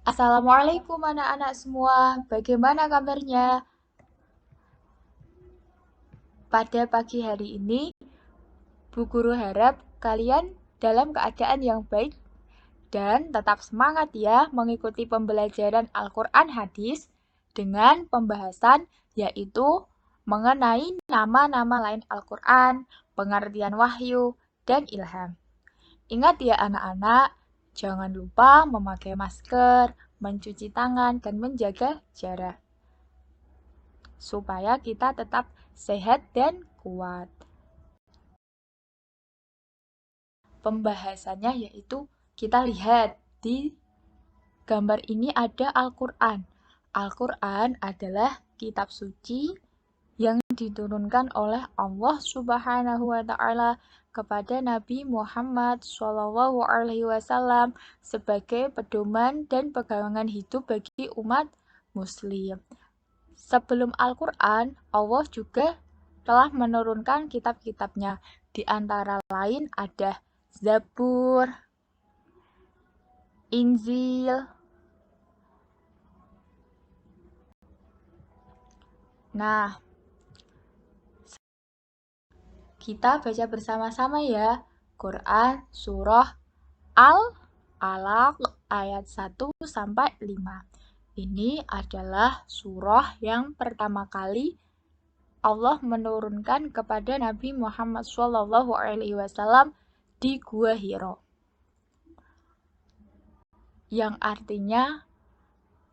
Assalamualaikum anak-anak semua, bagaimana kabarnya? Pada pagi hari ini, Bu Guru harap kalian dalam keadaan yang baik dan tetap semangat ya mengikuti pembelajaran Al-Quran Hadis dengan pembahasan yaitu mengenai nama-nama lain Al-Quran, pengertian wahyu, dan ilham. Ingat ya anak-anak, jangan lupa memakai masker, mencuci tangan, dan menjaga jarak, supaya kita tetap sehat dan kuat. Pembahasannya yaitu kita lihat di gambar ini ada Al-Quran. Al-Quran adalah kitab suci yang diturunkan oleh Allah Subhanahu wa taala kepada Nabi Muhammad SAW sebagai pedoman dan pegangan hidup bagi umat muslim. Sebelum Al-Quran, Allah juga telah menurunkan kitab-kitabnya. Di antara lain ada Zabur, Injil. Nah, kita baca bersama-sama ya. Quran surah Al-Alaq ayat 1 sampai 5. Ini adalah surah yang pertama kali Allah menurunkan kepada Nabi Muhammad SAW di Gua Hiro. Yang artinya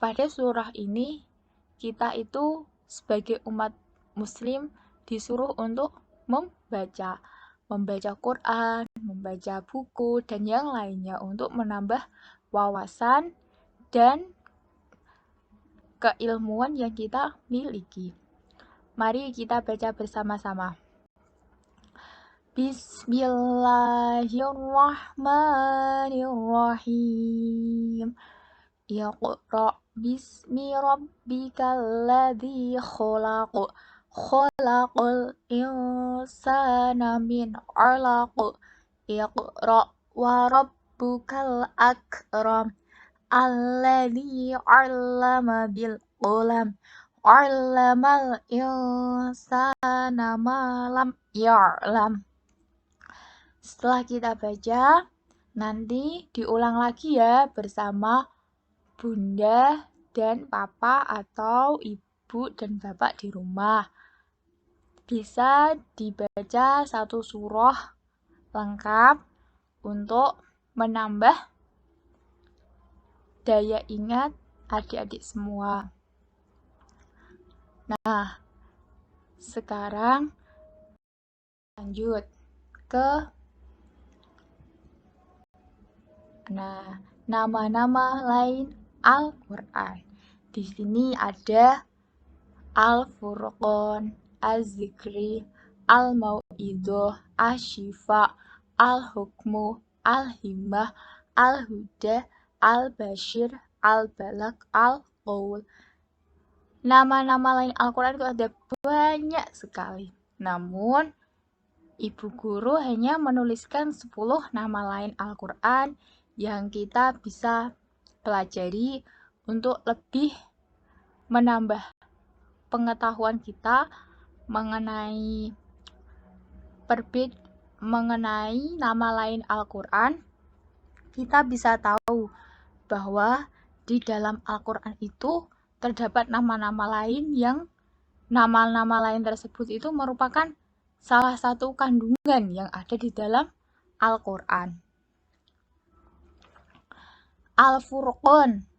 pada surah ini kita itu sebagai umat muslim disuruh untuk membaca Quran, membaca buku, dan yang lainnya untuk menambah wawasan dan keilmuan yang kita miliki. Mari kita baca bersama-sama. Bismillahirrahmanirrahim. Iqra bismi rabbikal ladzi khalaq. Khalaqal insana min 'alaq. Iqra wa rabbukal akram. Alladzi 'allama bil qalam. 'Allamal insana ma lam ya'lam. Setelah kita baca, nanti diulang lagi ya bersama Bunda dan Papa atau Ibu dan Bapak di rumah. Bisa dibaca satu surah lengkap untuk menambah daya ingat adik-adik semua. Nah, sekarang lanjut ke nama-nama lain Al-Quran. Di sini ada Al-Furqan, Az-Zikri, Al-Mau'idhah, Asy-Syifa, Al-Hukmu, Al-Himmah, Al-Huda, Al-Basyir, Al-Balagh, Al-Qaul. Nama-nama lain Al-Quran itu ada banyak sekali. Namun, Ibu Guru hanya menuliskan 10 nama lain Al-Quran yang kita bisa pelajari untuk lebih menambah pengetahuan kita mengenai nama lain Al-Quran. Kita bisa tahu bahwa di dalam Al-Quran itu terdapat nama-nama lain yang nama-nama lain tersebut itu merupakan salah satu kandungan yang ada di dalam Al-Quran. Al-Furqan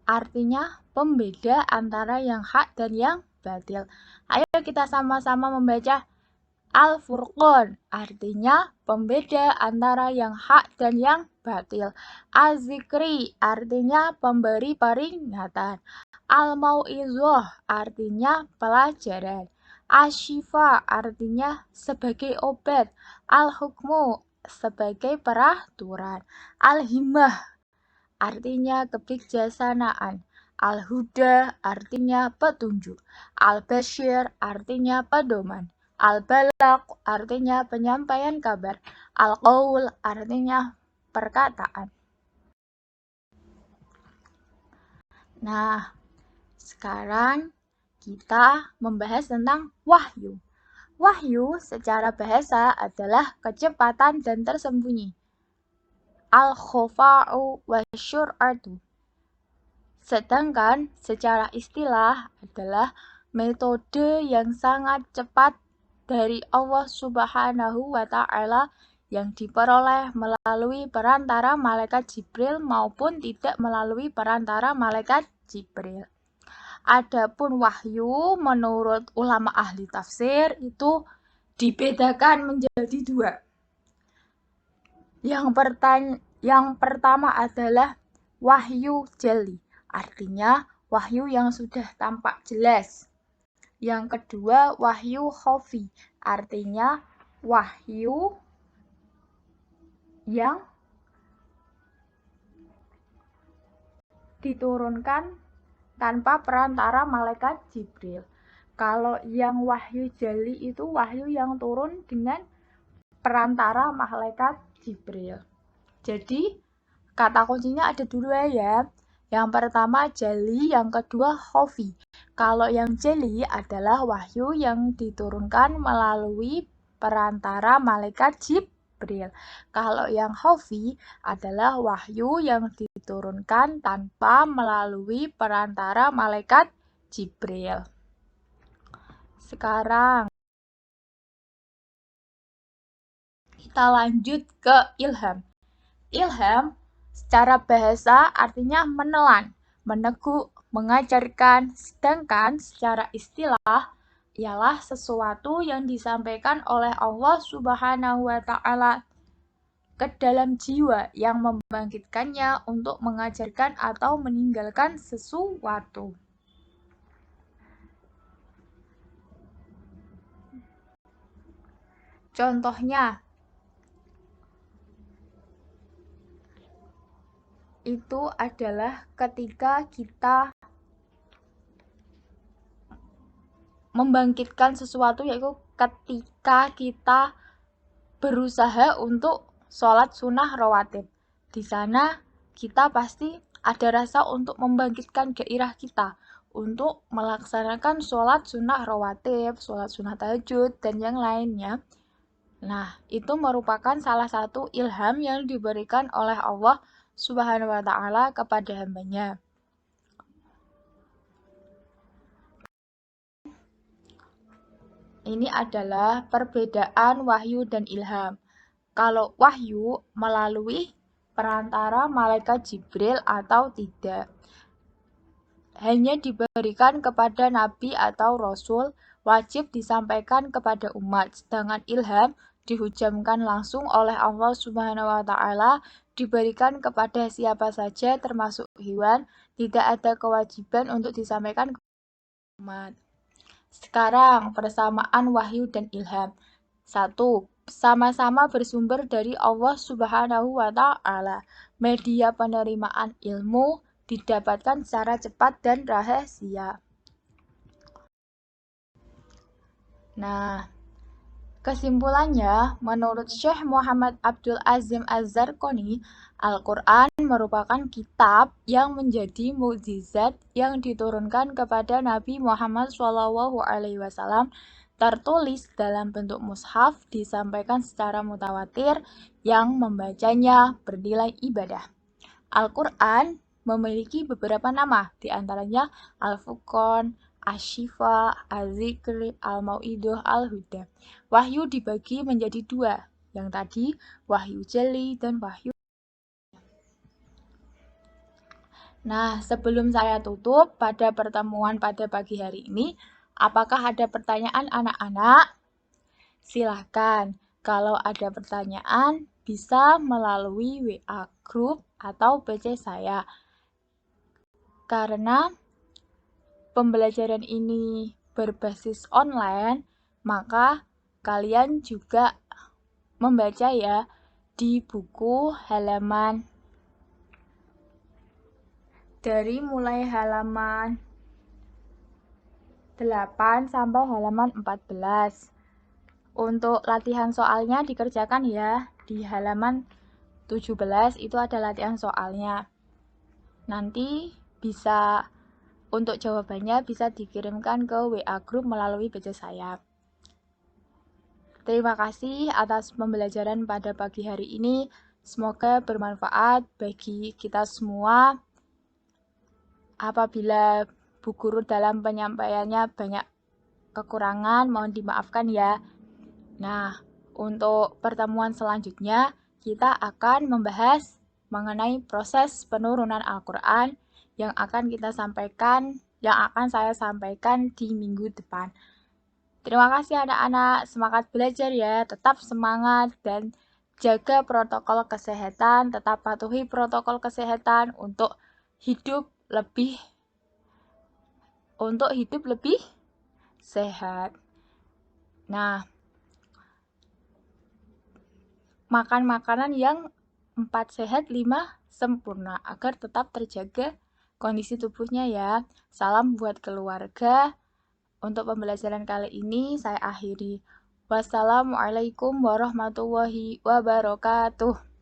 artinya pembeda antara yang hak dan yang batil. Ayo kita sama-sama membaca. Al-Furqan artinya pembeda antara yang hak dan yang batil. Az-Zikri artinya pemberi peringatan. Al-Mau'idhah artinya pelajaran. Asy-Syifa artinya sebagai obat. Al-Hukmu sebagai peraturan. Al-Himmah artinya kebijaksanaan. Al-Huda artinya petunjuk. Al-Basyir artinya pedoman. Al-Balagh artinya penyampaian kabar. Al-Qaul artinya perkataan. Nah, sekarang kita membahas tentang wahyu. Wahyu secara bahasa adalah kecepatan dan tersembunyi. Al-khofa'u wa syur'atu. Sedangkan secara istilah adalah metode yang sangat cepat dari Allah Subhanahu wa Ta'ala yang diperoleh melalui perantara malaikat Jibril maupun tidak melalui perantara malaikat Jibril. Adapun wahyu menurut ulama ahli tafsir itu dibedakan menjadi dua. Yang pertama adalah wahyu jeli, artinya wahyu yang sudah tampak jelas. Yang kedua wahyu khafi, artinya wahyu yang diturunkan tanpa perantara malaikat Jibril. Kalau yang wahyu jeli itu wahyu yang turun dengan perantara malaikat Jibril. Jadi kata kuncinya ada dua ya. Yang pertama jeli, yang kedua khafi. Kalau yang jeli adalah wahyu yang diturunkan melalui perantara malaikat Jibril. Kalau yang khafi adalah wahyu yang diturunkan tanpa melalui perantara malaikat Jibril. Sekarang kita lanjut ke ilham. Ilham secara bahasa artinya menelan, meneguk, mengajarkan, sedangkan secara istilah ialah sesuatu yang disampaikan oleh Allah Subhanahu wa Ta'ala ke dalam jiwa yang membangkitkannya untuk mengajarkan atau meninggalkan sesuatu. Contohnya itu adalah ketika kita membangkitkan sesuatu, yaitu ketika kita berusaha untuk sholat sunnah rawatib. Di sana kita pasti ada rasa untuk membangkitkan gairah kita untuk melaksanakan sholat sunnah rawatib, sholat sunnah tahajud, dan yang lainnya. Nah, itu merupakan salah satu ilham yang diberikan oleh Allah Subhanahu wa Ta'ala kepada hambanya. Ini adalah perbedaan wahyu dan ilham. Kalau wahyu melalui perantara malaikat Jibril atau tidak, hanya diberikan kepada nabi atau rasul, wajib disampaikan kepada umat. Sedangkan ilham dihujamkan langsung oleh Allah Subhanahu wa Ta'ala, diberikan kepada siapa saja termasuk hewan, tidak ada kewajiban untuk disampaikan kepada umat. Sekarang persamaan wahyu dan ilham. 1. Sama-sama bersumber dari Allah Subhanahu wa Ta'ala. Media penerimaan ilmu didapatkan secara cepat dan rahasia. Nah, kesimpulannya, menurut Syekh Muhammad Abdul Azim Az-Zarqoni, Al-Quran merupakan kitab yang menjadi mukjizat yang diturunkan kepada Nabi Muhammad SAW, tertulis dalam bentuk mushaf, disampaikan secara mutawatir, yang membacanya bernilai ibadah. Al-Quran memiliki beberapa nama, diantaranya Al-Furqan, Asy-Syifa, Az-Zikr, Al-Mau'idah, Al-Huda. Wahyu dibagi menjadi dua, yang tadi wahyu jeli dan wahyu. Nah, sebelum saya tutup pada pertemuan pada pagi hari ini, apakah ada pertanyaan anak-anak? Silahkan, kalau ada pertanyaan bisa melalui WA Group atau PC saya. Karena pembelajaran ini berbasis online, maka kalian juga membaca ya di buku halaman dari mulai halaman 8 sampai halaman 14. Untuk latihan soalnya dikerjakan ya di halaman 17, itu ada latihan soalnya. Nanti bisa untuk jawabannya bisa dikirimkan ke WA Group melalui Baca Sayap. Terima kasih atas pembelajaran pada pagi hari ini. Semoga bermanfaat bagi kita semua. Apabila Bu Guru dalam penyampaiannya banyak kekurangan, mohon dimaafkan ya. Nah, untuk pertemuan selanjutnya, kita akan membahas mengenai proses penurunan Al-Quran yang akan saya sampaikan di minggu depan. Terima kasih anak-anak, semangat belajar ya, tetap semangat dan jaga protokol kesehatan, tetap patuhi protokol kesehatan untuk hidup lebih sehat. Nah, makan makanan yang 4 sehat, 5 sempurna agar tetap terjaga kondisi tubuhnya ya. Salam buat keluarga. Untuk pembelajaran kali ini saya akhiri. Wassalamualaikum warahmatullahi wabarakatuh.